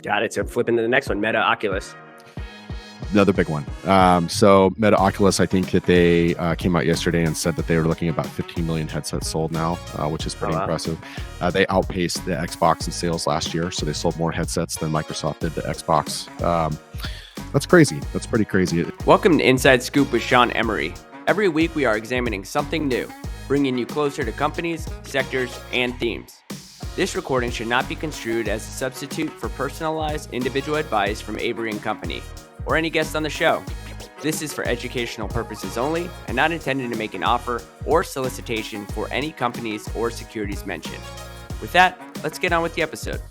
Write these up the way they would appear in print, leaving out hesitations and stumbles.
Got it. So flipping to the next one, Meta Oculus. Another big one. So Meta Oculus, I think that they came out yesterday and said that they were looking at about 15 million headsets sold now, which is pretty impressive. They outpaced the Xbox in sales last year, so they sold more headsets than Microsoft did to Xbox. That's crazy. That's pretty crazy. Welcome to Inside Scoop with Sean Emery. Every week we are examining something new, bringing you closer to companies, sectors, and themes. This recording should not be construed as a substitute for personalized individual advice from Avery & Company or any guest on the show. This is for educational purposes only and not intended to make an offer or solicitation for any companies or securities mentioned. With that, let's get on with the episode.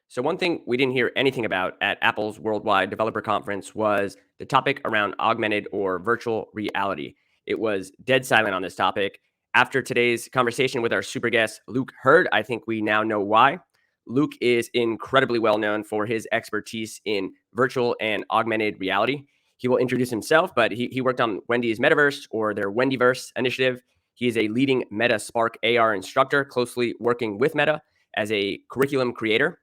So one thing we didn't hear anything about at Apple's Worldwide Developer Conference was the topic around augmented or virtual reality. It was dead silent on this topic. After today's conversation with our super guest, Luke Hurd, I think we now know why. Luke is incredibly well known for his expertise in virtual and augmented reality. He will introduce himself, but he worked on Wendy's Metaverse or their Wendyverse initiative. He is a leading Meta Spark AR instructor, closely working with Meta as a curriculum creator.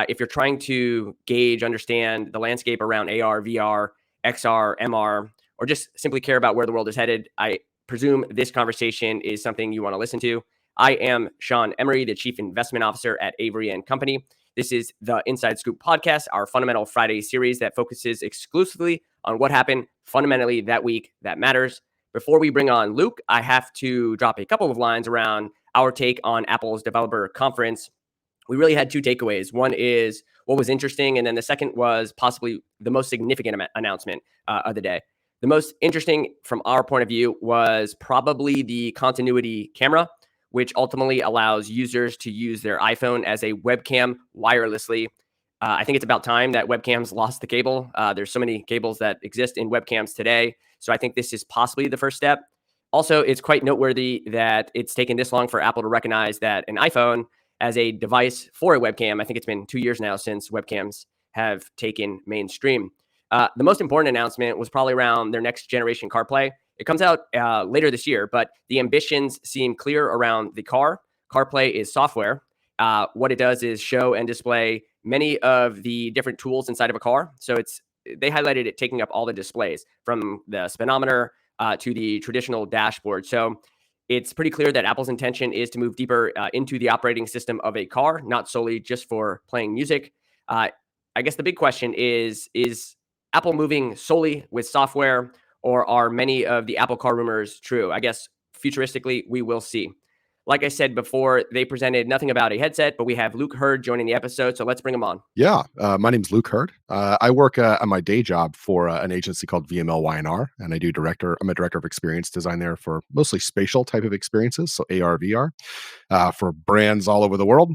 If you're trying to gauge, understand the landscape around AR, VR, XR, MR, or just simply care about where the world is headed, I presume this conversation is something you want to listen to. I am Sean Emery, the Chief Investment Officer at Avery & Company. This is the Inside Scoop podcast, our Fundamental Friday series that focuses exclusively on what happened fundamentally that week that matters. Before we bring on Luke, I have to drop a couple of lines around our take on Apple's developer conference. We really had two takeaways. One is what was interesting, and then the second was possibly the most significant announcement of the day. The most interesting from our point of view was probably the continuity camera, which ultimately allows users to use their iPhone as a webcam wirelessly. I think it's about time that webcams lost the cable. There's so many cables that exist in webcams today. So I think this is possibly the first step. Also, it's quite noteworthy that it's taken this long for Apple to recognize that an iPhone as a device for a webcam. I think it's been 2 years now since webcams have taken mainstream. The most important announcement was probably around their next generation CarPlay. It comes out later this year, but the ambitions seem clear around the car. CarPlay is software. What it does is show and display many of the different tools inside of a car. So they highlighted it taking up all the displays from the speedometer to the traditional dashboard. So it's pretty clear that Apple's intention is to move deeper into the operating system of a car, not solely just for playing music. I guess the big question is Apple moving solely with software, or are many of the Apple Car rumors true? I guess futuristically, we will see. Like I said before, they presented nothing about a headset, but we have Luke Hurd joining the episode, so let's bring him on. Yeah, my name's Luke Hurd. I work on my day job for an agency called VML Y&R, and I'm a director of experience design there for mostly spatial type of experiences, so AR, VR, for brands all over the world.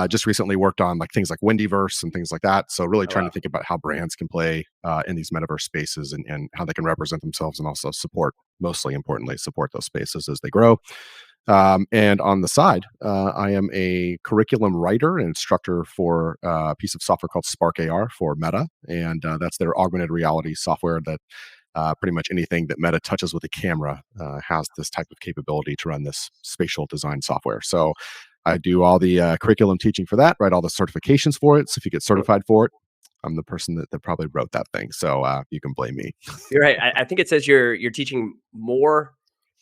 Just recently worked on things like Wendyverse and things like that. So really trying to think about how brands can play in these metaverse spaces and how they can represent themselves and also mostly importantly, support those spaces as they grow. And on the side, I am a curriculum writer and instructor for a piece of software called Spark AR for Meta. And that's their augmented reality software that pretty much anything that Meta touches with a camera has this type of capability to run this spatial design software. So I do all the curriculum teaching for that, write all the certifications for it. So if you get certified for it, I'm the person that probably wrote that thing. So you can blame me. You're right. I think it says you're teaching more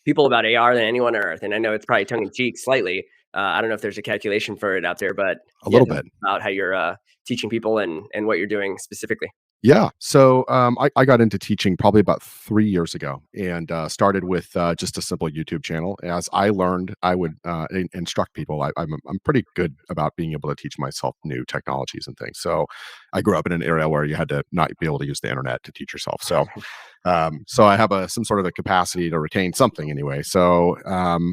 people about AR than anyone on earth. And I know it's probably tongue in cheek slightly. I don't know if there's a calculation for it out there, but a little bit about how you're teaching people and what you're doing specifically. Yeah. So I got into teaching probably about 3 years ago and started with just a simple YouTube channel. As I learned, I would instruct people. I'm pretty good about being able to teach myself new technologies and things. So I grew up in an area where you had to not be able to use the internet to teach yourself. So so I have some sort of a capacity to retain something anyway. So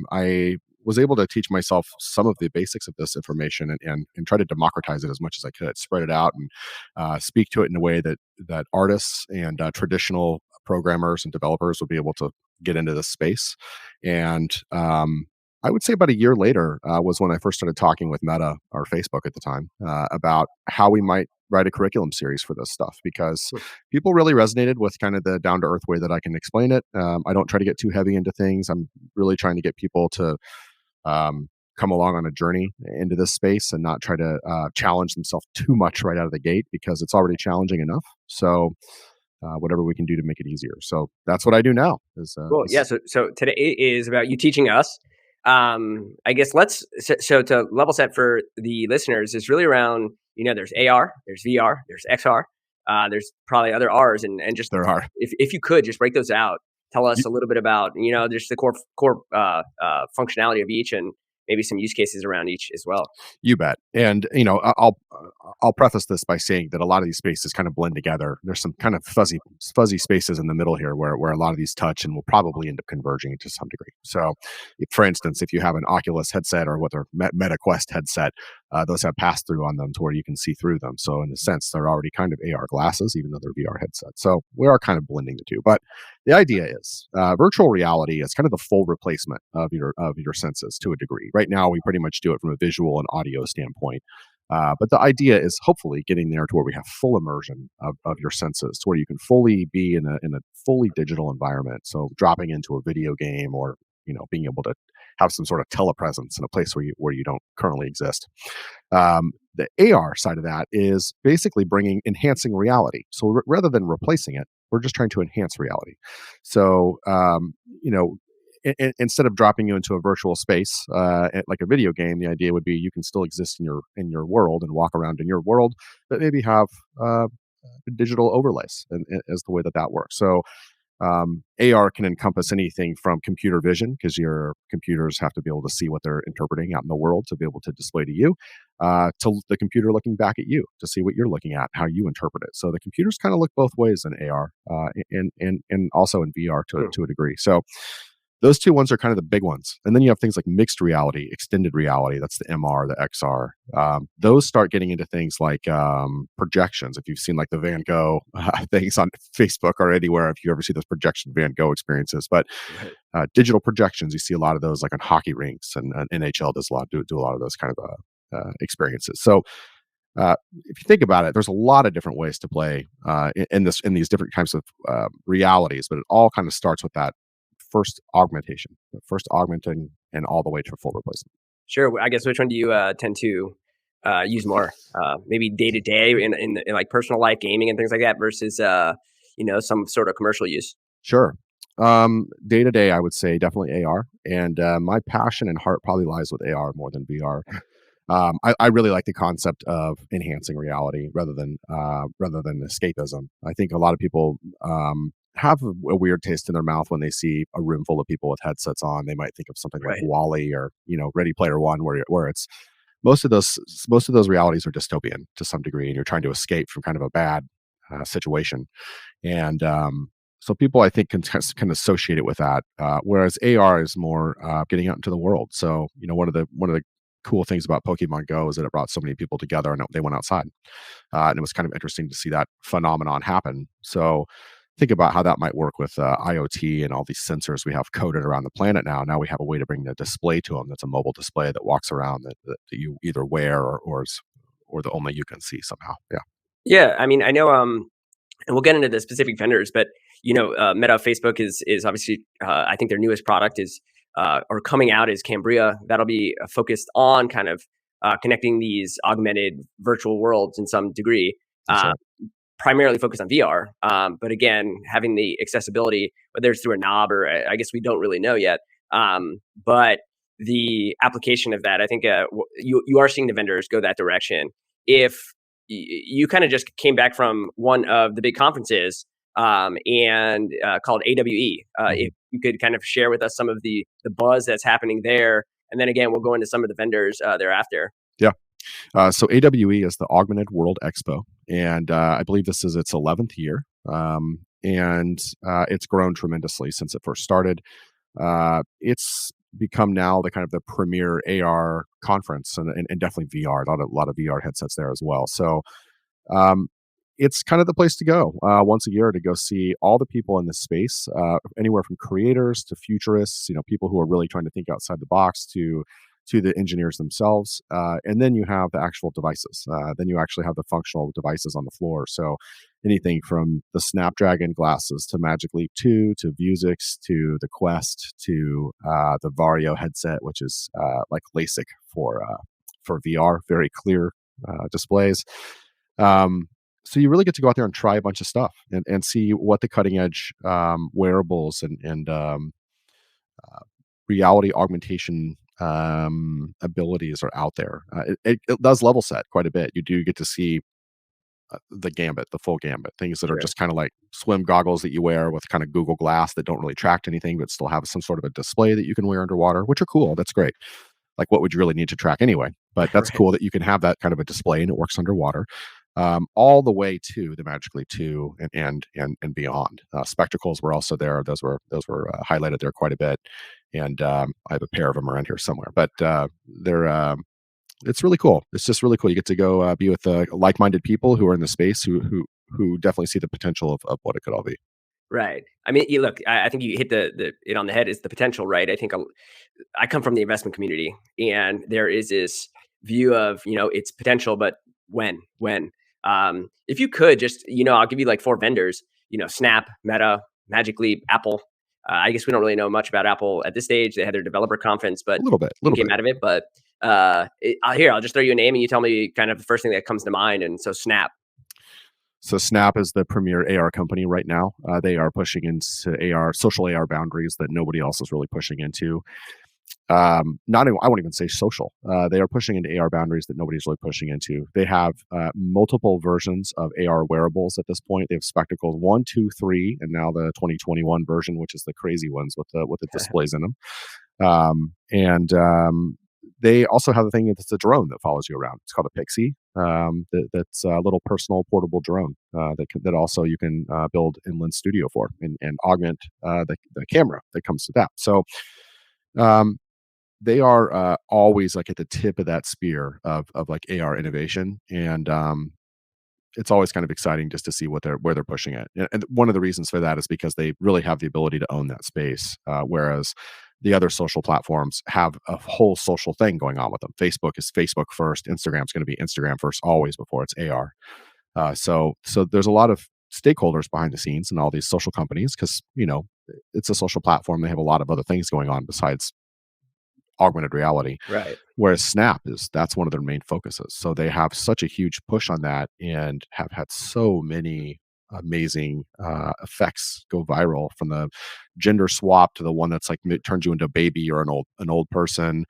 I was able to teach myself some of the basics of this information and try to democratize it as much as I could, spread it out and speak to it in a way that artists and traditional programmers and developers will be able to get into this space. And I would say about a year later was when I first started talking with Meta or Facebook at the time about how we might write a curriculum series for this stuff, because people really resonated with kind of the down to earth way that I can explain it. I don't try to get too heavy into things. I'm really trying to get people to come along on a journey into this space and not try to challenge themselves too much right out of the gate because it's already challenging enough. So whatever we can do to make it easier. So that's what I do now. Cool. Yeah. So today is about you teaching us. I guess so to level set for the listeners is really around, there's AR, there's VR, there's XR, there's probably other R's, and just there are. if you could just break those out, tell us a little bit about, just the core functionality of each, and maybe some use cases around each as well. You bet. And I'll preface this by saying that a lot of these spaces kind of blend together. There's some kind of fuzzy spaces in the middle here where a lot of these touch and will probably end up converging to some degree. So, for instance, if you have an Oculus headset or what their Meta Quest headset, those have pass through on them to where you can see through them. So, in a sense, they're already kind of AR glasses, even though they're VR headsets. So, we are kind of blending the two. But the idea is virtual reality is kind of the full replacement of your senses to a degree. Right now, we pretty much do it from a visual and audio standpoint. But the idea is hopefully getting there to where we have full immersion of your senses, to where you can fully be in a fully digital environment. So dropping into a video game, or being able to have some sort of telepresence in a place where you don't currently exist. The AR side of that is basically enhancing reality. So rather than replacing it, we're just trying to enhance reality. So instead of dropping you into a virtual space like a video game, the idea would be you can still exist in your world and walk around in your world, but maybe have digital overlays, and as the way that works. So AR can encompass anything from computer vision, because your computers have to be able to see what they're interpreting out in the world to be able to display to you, to the computer looking back at you to see what you're looking at, how you interpret it. So the computers kind of look both ways in AR, and also in VR to a degree. So those two ones are kind of the big ones. And then you have things like mixed reality, extended reality. That's the MR, the XR. Those start getting into things like projections. If you've seen like the Van Gogh things on Facebook or anywhere, if you ever see those projection Van Gogh experiences. But digital projections, you see a lot of those like on hockey rinks, and NHL does do a lot of those kind of experiences. So if you think about it, there's a lot of different ways to play in these different types of realities, but it all kind of starts with that first augmenting, and all the way to full replacement. Sure. I guess which one do you tend to use more? Maybe day to day in like personal life, gaming and things like that, versus some sort of commercial use. Sure. Day to day, I would say definitely AR, and my passion and heart probably lies with AR more than VR. I really like the concept of enhancing reality rather than escapism. I think a lot of people have a weird taste in their mouth when they see a room full of people with headsets on. They might think of something like Wall-E or Ready Player One, where it's most of those realities are dystopian to some degree, and you're trying to escape from kind of a bad situation. And so people, I think, can associate it with that. Whereas AR is more getting out into the world. So one of the cool things about Pokemon Go is that it brought so many people together, and they went outside, and it was kind of interesting to see that phenomenon happen. So think about how that might work with IoT and all these sensors we have coded around the planet now. Now we have a way to bring the display to them. That's a mobile display that walks around that you either wear or that only you can see somehow. Yeah. Yeah. I mean, I know. And we'll get into the specific vendors, but Meta, Facebook is obviously. I think their newest product is or coming out is Cambria. That'll be focused on kind of connecting these augmented virtual worlds in some degree. Primarily focused on VR, but again, having the accessibility, whether it's through a knob or I guess we don't really know yet. But the application of that, I think you are seeing the vendors go that direction. If you kind of just came back from one of the big conferences and called AWE, if you could kind of share with us some of the buzz that's happening there, and then again, we'll go into some of the vendors thereafter. Yeah. So AWE is the Augmented World Expo, and I believe this is its 11th year, and it's grown tremendously since it first started. It's become now the premier AR conference, and definitely VR. A lot of VR headsets there as well. So it's kind of the place to go once a year to go see all the people in this space, anywhere from creators to futurists, people who are really trying to think outside the box, to to the engineers themselves, and then you have the actual devices. Then you actually have the functional devices on the floor. So anything from the Snapdragon glasses to Magic Leap 2 to Vuzix to the Quest to the Vario headset, which is like LASIK for VR, very clear displays. Um, so you really get to go out there and try a bunch of stuff and see what the cutting edge wearables and uh, reality augmentation abilities are out there. It does level set quite a bit. You do get to see the Gambit, the full Gambit, things that are Sure. just kind of like swim goggles that you wear with kind of Google Glass that don't really track anything, but still have some sort of a display that you can wear underwater, which are cool. That's great. Like, what would you really need to track anyway? But that's Right. cool that you can have that kind of a display and it works underwater. All the way to the Magically 2 and beyond. Spectacles were also there. Those were highlighted there quite a bit, and I have a pair of them around here somewhere. But they're it's really cool. It's just really cool. You get to go be with like-minded people who are in the space who definitely see the potential of what it could all be. Right. I mean, you look, I think you hit the it on the head, is the potential, right? I think I come from the investment community, and there is this view of, its potential, but when. If you could just, I'll give you like four vendors, Snap, Meta, Magic Leap, Apple. I guess we don't really know much about Apple at this stage. They had their developer conference, A but little bit, a nothing little came bit. out of it. But I'll just throw you a name and you tell me kind of the first thing that comes to mind. And so Snap. So Snap is the premier AR company right now. They are pushing into AR, social AR boundaries that nobody else is really pushing into. Not even, I won't even say social. They are pushing into AR boundaries that nobody's really pushing into. They have multiple versions of AR wearables at this point. They have spectacles 1, 2, 3, and now the 2021 version, which is the crazy ones with the displays in them. And they also have a thing that's a drone that follows you around. It's called a Pixie. That's a little personal portable drone that also you can build in Lens Studio for and augment the camera that comes to that. So um, they are always like at the tip of that spear of like AR innovation, and it's always kind of exciting just to see where they're pushing it. And one of the reasons for that is because they really have the ability to own that space, whereas the other social platforms have a whole social thing going on with them. Facebook is Facebook first. Instagram's going to be Instagram first, always before it's AR. So there's a lot of stakeholders behind the scenes in all these social companies because it's a social platform. They have a lot of other things going on besides augmented reality. Right. Whereas that's one of their main focuses. So they have such a huge push on that and have had so many amazing effects go viral, from the gender swap to the one that's like turns you into a baby or an old person,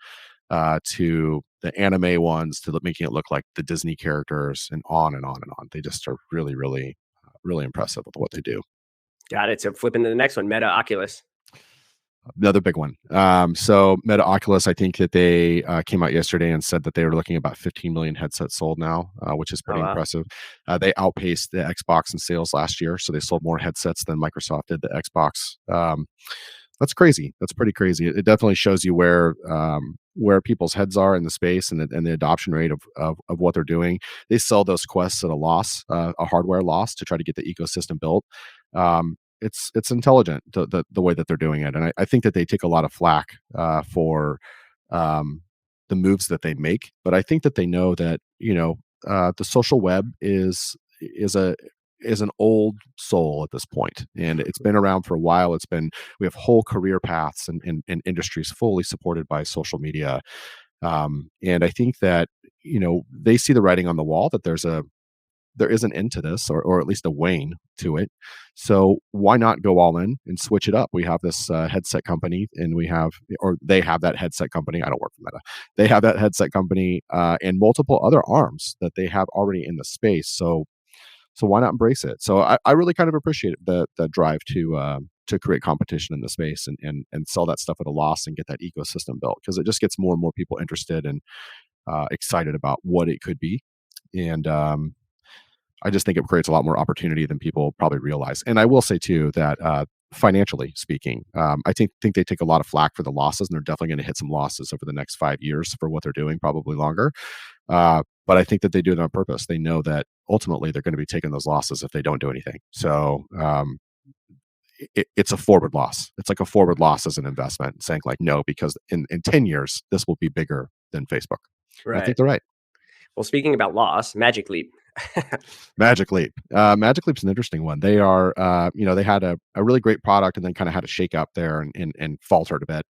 to the anime ones, to making it look like the Disney characters, and on and on and on. They just are really, really, really impressive with what they do. Got it. So flipping to the next one, Meta Oculus. Another big one. So Meta Oculus, I think that they came out yesterday and said that they were looking at about 15 million headsets sold now, which is Oh, pretty wow. impressive. They outpaced the Xbox in sales last year, so they sold more headsets than Microsoft did the Xbox. That's crazy. That's pretty crazy. It definitely shows you where people's heads are in the space, and the adoption rate of what they're doing. They sell those quests at a loss, a hardware loss, to try to get the ecosystem built. It's intelligent, the way that they're doing it, and I think that they take a lot of flack for um, the moves that they make. But I think that they know that the social web is a is an old soul at this point, and it's been around for a while. We have whole career paths and industries fully supported by social media, and I think that they see the writing on the wall that there is an end to this, or at least a wane to it. So why not go all in and switch it up? We have this headset company, and they have that headset company. I don't work for Meta. They have that headset company and multiple other arms that they have already in the space. So why not embrace it? So I really kind of appreciate the drive to create competition in the space and sell that stuff at a loss and get that ecosystem built, because it just gets more and more people interested and excited about what it could be. And I just think it creates a lot more opportunity than people probably realize. And I will say too that financially speaking, I think they take a lot of flack for the losses, and they're definitely going to hit some losses over the next 5 years for what they're doing, probably longer. But I think that they do it on purpose. They know that ultimately they're going to be taking those losses if they don't do anything. So it's a forward loss. It's like a forward loss as an investment, saying like no, because in 10 years this will be bigger than Facebook. And I Right. think they're right. Well, speaking about loss, Magic Leap. Magic Leap. Magic Leap's an interesting one. They are, they had a really great product and then kind of had a shake up there and faltered a bit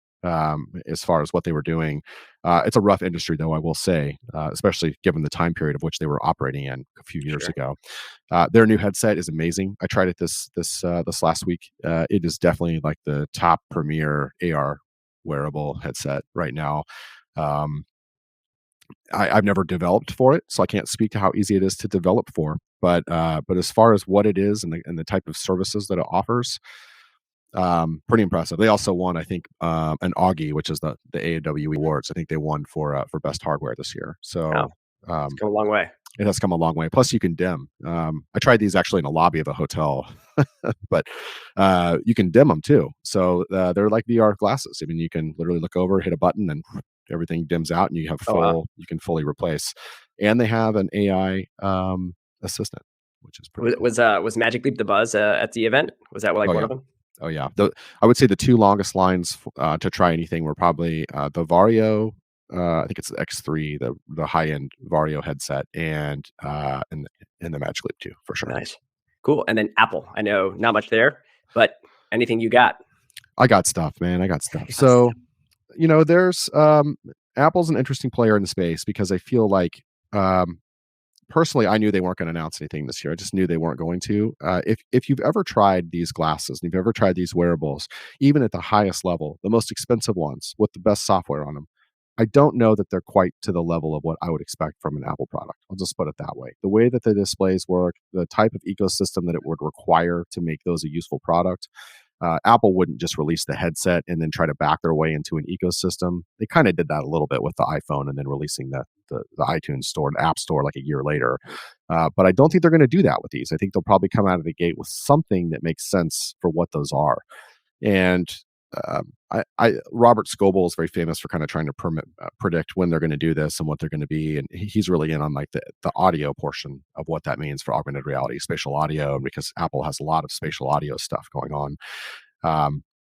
as far as what they were doing. It's a rough industry, though, I will say, especially given the time period of which they were operating in a few years Sure. ago. Their new headset is amazing. I tried it this last week. It is definitely like the top premier AR wearable headset right now. Um, I've never developed for it, so I can't speak to how easy it is to develop for. But as far as what it is and the type of services that it offers, pretty impressive. They also won, I think, an Augie, which is the AAWE awards. I think they won for best hardware this year. Wow, So it's um, come a long way. it has come a long way. Plus, you can dim. I tried these actually in a lobby of a hotel, but you can dim them too. So they're like VR glasses. I mean, you can literally look over, hit a button, and everything dims out, and you have Oh, wow. you can fully replace. And they have an AI assistant, which is pretty cool. Was Magic Leap the buzz at the event? Was that like Oh one yeah, of them? oh yeah. I would say the two longest lines to try anything were probably the Vario. I think it's the X3, the high end Vario headset, and the Magic Leap 2 for sure. Nice, cool. And then Apple. I know not much there, but anything you got? I got stuff, man. I got stuff. Got So there's Apple's an interesting player in the space because I feel like um, personally, I knew they weren't going to announce anything this year. I just knew they weren't going to. If you've ever tried these glasses and you've ever tried these wearables, even at the highest level, the most expensive ones with the best software on them, I don't know that they're quite to the level of what I would expect from an Apple product. I'll just put it that way. The way that the displays work, the type of ecosystem that it would require to make those a useful product, Apple wouldn't just release the headset and then try to back their way into an ecosystem. They kind of did that a little bit with the iPhone and then releasing the iTunes store, the App Store, like a year later. But I don't think they're going to do that with these. I think they'll probably come out of the gate with something that makes sense for what those are. And Robert Scoble is very famous for kind of trying to predict when they're going to do this and what they're going to be, and he's really in on like the audio portion of what that means for augmented reality, spatial audio, because Apple has a lot of spatial audio stuff going on.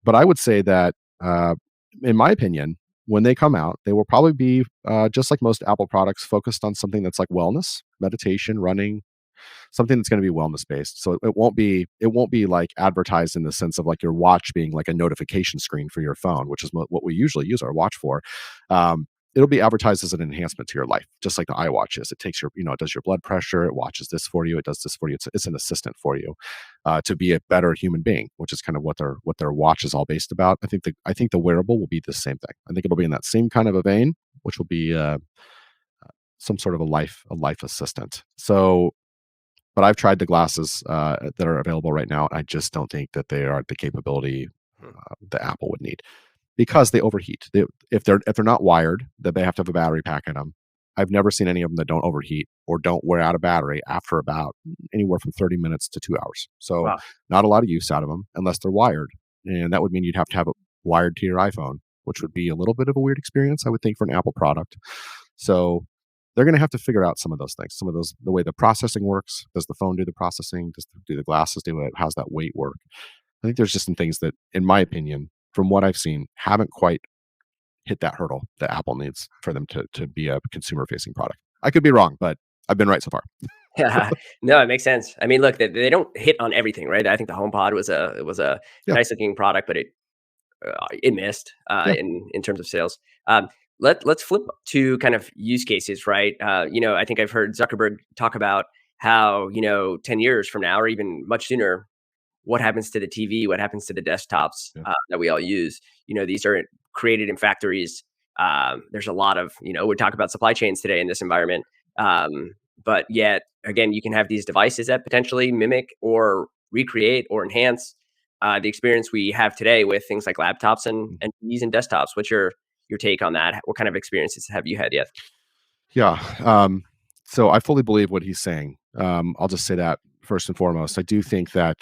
But I would say that, in my opinion, when they come out, they will probably be just like most Apple products, focused on something that's like wellness, meditation, running, something that's going to be wellness based. So it won't be like advertised in the sense of like your watch being like a notification screen for your phone, which is what we usually use our watch for. It'll be advertised as an enhancement to your life, just like the iWatch is. It takes it does your blood pressure, it watches this for you, it does this for you. It's an assistant for you to be a better human being, which is kind of what their watch is all based about. I think the wearable will be the same thing. I think it'll be in that same kind of a vein, which will be some sort of a life assistant. So but I've tried the glasses that are available right now, and I just don't think that they are the capability Mhm. that Apple would need because they overheat. If they're not wired, that they have to have a battery pack in them. I've never seen any of them that don't overheat or don't wear out a battery after about anywhere from 30 minutes to 2 hours. So Wow. not a lot of use out of them unless they're wired, and that would mean you'd have to have it wired to your iPhone, which would be a little bit of a weird experience, I would think, for an Apple product. So they're going to have to figure out some of those things, some of those, the way the processing works. Does the phone do the processing? Do the glasses do it? How's that weight work? I think there's just some things that, in my opinion, from what I've seen, haven't quite hit that hurdle that Apple needs for them to be a consumer facing product. I could be wrong, but I've been right so far. Yeah, no, it makes sense. I mean, look, they don't hit on everything, right? I think the HomePod was a Yeah. nice looking product, but it missed Yeah. in terms of sales. Let's flip to kind of use cases, right? I think I've heard Zuckerberg talk about how 10 years from now, or even much sooner, what happens to the TV, what happens to the desktops Yeah. that we all use. These are created in factories. There's a lot of we talk about supply chains today in this environment, but yet again, you can have these devices that potentially mimic or recreate or enhance the experience we have today with things like laptops Mhm. and TVs and desktops. What's your take on that? What kind of experiences have you had yet? Yeah. So I fully believe what he's saying. I'll just say that first and foremost. I do think that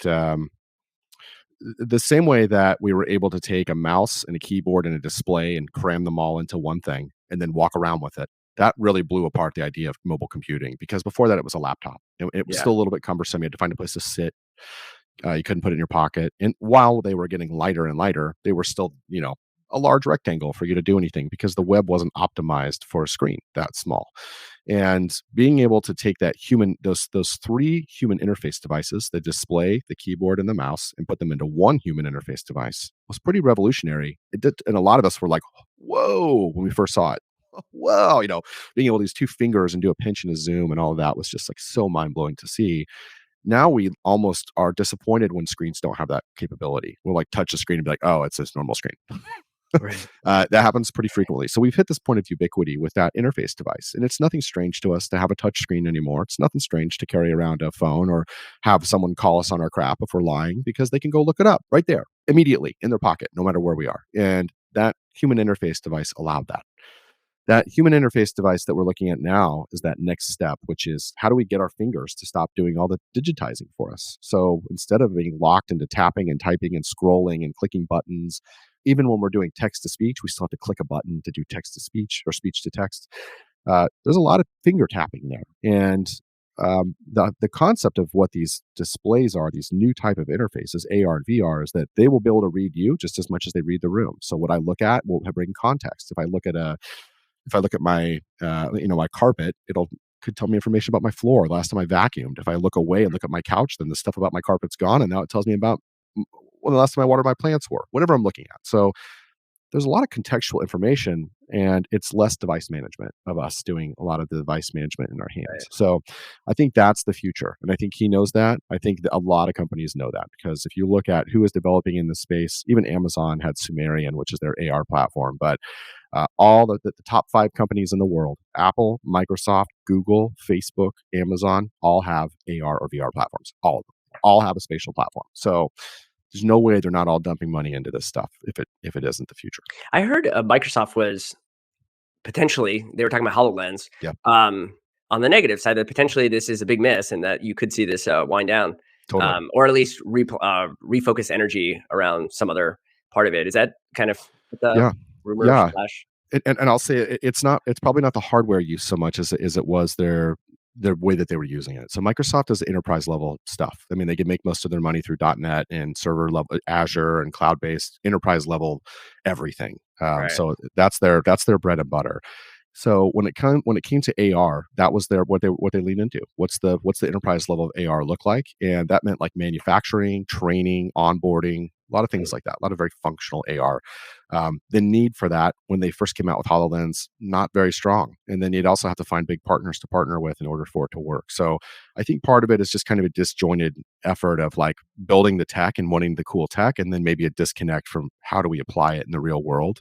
the same way that we were able to take a mouse and a keyboard and a display and cram them all into one thing and then walk around with it, that really blew apart the idea of mobile computing because before that it was a laptop. It was Yeah. still a little bit cumbersome. You had to find a place to sit. You couldn't put it in your pocket. And while they were getting lighter and lighter, they were still, a large rectangle for you to do anything because the web wasn't optimized for a screen that small. And being able to take that those three human interface devices, the display, the keyboard, and the mouse, and put them into one human interface device was pretty revolutionary. It did, and a lot of us were like, "Whoa!" when we first saw it. Whoa, being able to use two fingers and do a pinch and a zoom and all of that was just like so mind blowing to see. Now we almost are disappointed when screens don't have that capability. We'll like touch the screen and be like, "Oh, it's this normal screen." Right. That happens pretty frequently. So we've hit this point of ubiquity with that interface device. And it's nothing strange to us to have a touch screen anymore. It's nothing strange to carry around a phone or have someone call us on our crap if we're lying because they can go look it up right there immediately in their pocket, no matter where we are. And that human interface device allowed that. That human interface device that we're looking at now is that next step, which is how do we get our fingers to stop doing all the digitizing for us? So instead of being locked into tapping and typing and scrolling and clicking buttons, even when we're doing text to speech, we still have to click a button to do text to speech or speech to text. There's a lot of finger tapping there. And the concept of what these displays are, these new type of interfaces, AR and VR, is that they will be able to read you just as much as they read the room. So what I look at will bring context. If I look at my my carpet, it'll could tell me information about my floor, last time I vacuumed. If I look away and look at my couch, then the stuff about my carpet's gone, and now it tells me about when the last time I watered my plants were, whatever I'm looking at. So there's a lot of contextual information, and it's less device management of us doing a lot of the device management in our hands. Right. So I think that's the future, and I think he knows that. I think that a lot of companies know that because if you look at who is developing in this space, even Amazon had Sumerian, which is their AR platform, but all the top 5 companies in the world, Apple, Microsoft, Google, Facebook, Amazon, all have AR or VR platforms. All of them all have a spatial platform. So there's no way they're not all dumping money into this stuff if it isn't the future. I heard Microsoft was potentially, they were talking about HoloLens. Yeah, On the negative side, that potentially this is a big miss and that you could see this wind down, totally. or at least refocus energy around some other part of it. Is that kind of the Yeah, rumor yeah. slash? And I'll say it's probably not the hardware use so much as it was their way that they were using it. So Microsoft does enterprise level stuff. I mean, they can make most of their money through .NET and server level Azure and cloud based enterprise level everything. Right. So that's their bread and butter. So when it came to AR, that was what they leaned into. What's the enterprise level of AR look like? And that meant like manufacturing, training, onboarding, a lot of things like that. A lot of very functional AR. The need for that when they first came out with HoloLens, not very strong. And then you'd also have to find big partners to partner with in order for it to work. So I think part of it is just kind of a disjointed effort of like building the tech and wanting the cool tech, and then maybe a disconnect from how do we apply it in the real world.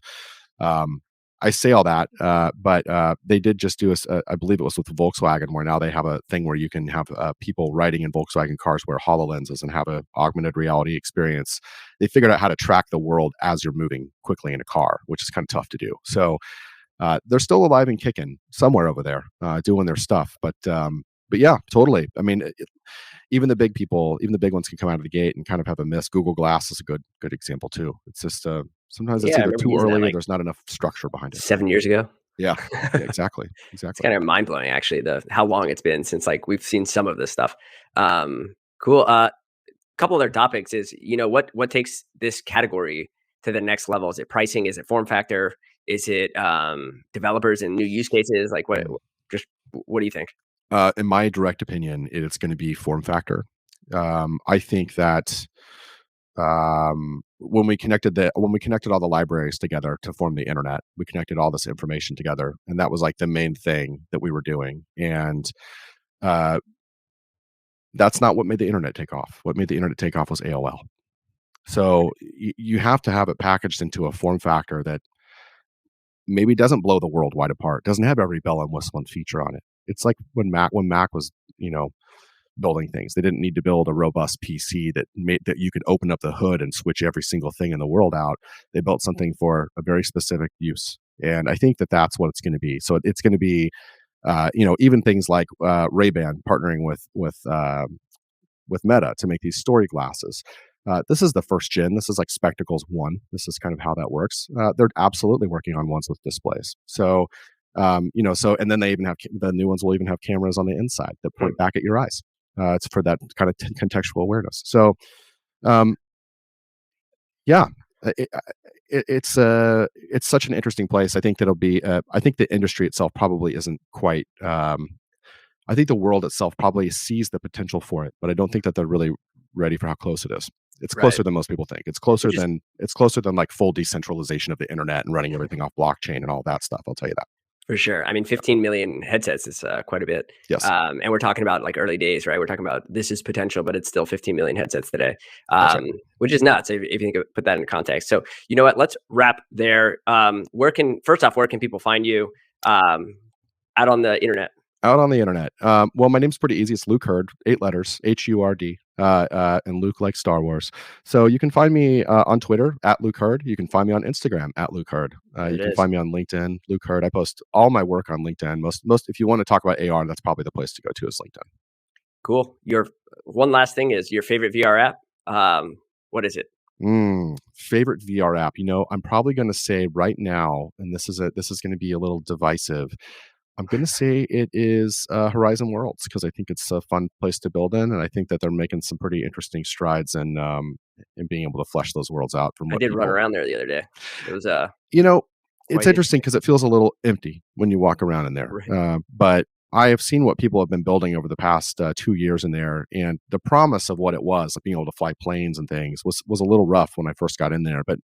Um, I say all that, but they did just do I believe it was with Volkswagen, where now they have a thing where you can have people riding in Volkswagen cars wear HoloLenses and have a augmented reality experience. They figured out how to track the world as you're moving quickly in a car, which is kind of tough to do. So they're still alive and kicking somewhere over there, doing their stuff. But yeah, totally. I mean, even the big people, even the big ones can come out of the gate and kind of have a miss. Google Glass is a good example too. It's just sometimes it's Yeah, I either remember too using that early or like there's not enough structure behind it. 7 years ago. Yeah, yeah, exactly, It's exactly. kind of mind blowing, actually, the how long it's been since like we've seen some of this stuff. Cool. Couple other topics is what takes this category to the next level? Is it pricing? Is it form factor? Is it developers and new use cases? Like Mm. just what do you think? In my direct opinion, it's going to be form factor. I think that when we connected all the libraries together to form the internet, we connected all this information together, and that was like the main thing that we were doing. And uh, that's not what made the internet take off. What made the internet take off was AOL. So you have to have it packaged into a form factor that maybe doesn't blow the world wide apart, doesn't have every bell and whistle and feature on it. It's like when Mac was, building things. They didn't need to build a robust PC that made that you could open up the hood and switch every single thing in the world out. They built something for a very specific use, and I think that that's what it's going to be. So it's going to be, even things like Ray-Ban partnering with Meta to make these story glasses. This is the first gen. This is like Spectacles 1. This is kind of how that works. They're absolutely working on ones with displays. So, and then they even have the new ones will even have cameras on the inside that point back at your eyes. It's for that kind of contextual awareness. So, Um, yeah, it's such an interesting place. I think that'll be. I think the industry itself probably isn't quite. I think the world itself probably sees the potential for it, but I don't think that they're really ready for how close it is. It's Right. closer than most people think. Which is It's closer than like full decentralization of the internet and running everything off blockchain and all that stuff. I'll tell you that. for sure. I mean, 15 million headsets is quite a bit. Yes, And we're talking about like early days, right? We're talking about this is potential, but it's still 15 million headsets today, that's right. which is nuts if you think put that in context. So, you know what? Let's wrap there. First off, where can people find you out on the internet? Out on the internet. Well, my name's pretty easy. It's Luke Hurd, 8 letters, Hurd, and Luke like Star Wars. So you can find me on Twitter at Luke Hurd. You can find me on Instagram at Luke Hurd. There You it can is. find me on LinkedIn, Luke Hurd. I post all my work on LinkedIn. Most, if you want to talk about AR, that's probably the place to go to is LinkedIn. Cool. Your one last thing is your favorite VR app. What is it? Favorite VR app. I'm probably going to say right now, and this is going to be a little divisive. I'm going to say it is Horizon Worlds because I think it's a fun place to build in, and I think that they're making some pretty interesting strides in being able to flesh those worlds out from I what did run people. around there the other day. It was You know, it's quite interesting interesting. because it feels a little empty when you walk around in there. Right. But I have seen what people have been building over the past 2 years in there, and the promise of what it was, like being able to fly planes and things, was a little rough when I first got in there. But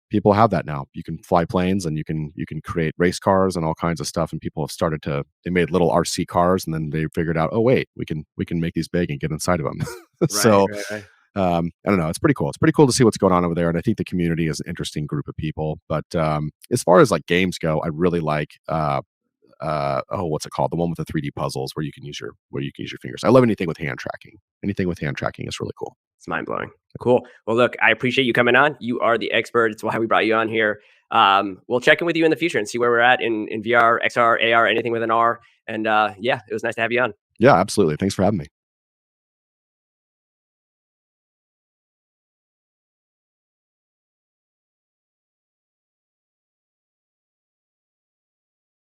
people have that now. You can fly planes and you can create race cars and all kinds of stuff. And people have started to they made little RC cars, and then they figured out, oh wait, we can make these big and get inside of them. Right. So Right. Right. I don't know. It's pretty cool. It's pretty cool to see what's going on over there, and I think the community is an interesting group of people. But as far as like games go, I really like what's it called? The one with the 3D puzzles where you can use your fingers. I love anything with hand tracking. Anything with hand tracking is really cool. It's mind blowing. Cool. Well, look, I appreciate you coming on. You are the expert. It's why we brought you on here. We'll check in with you in the future and see where we're at in VR, XR, AR, anything with an R. And yeah, it was nice to have you on. Yeah, absolutely. Thanks for having me.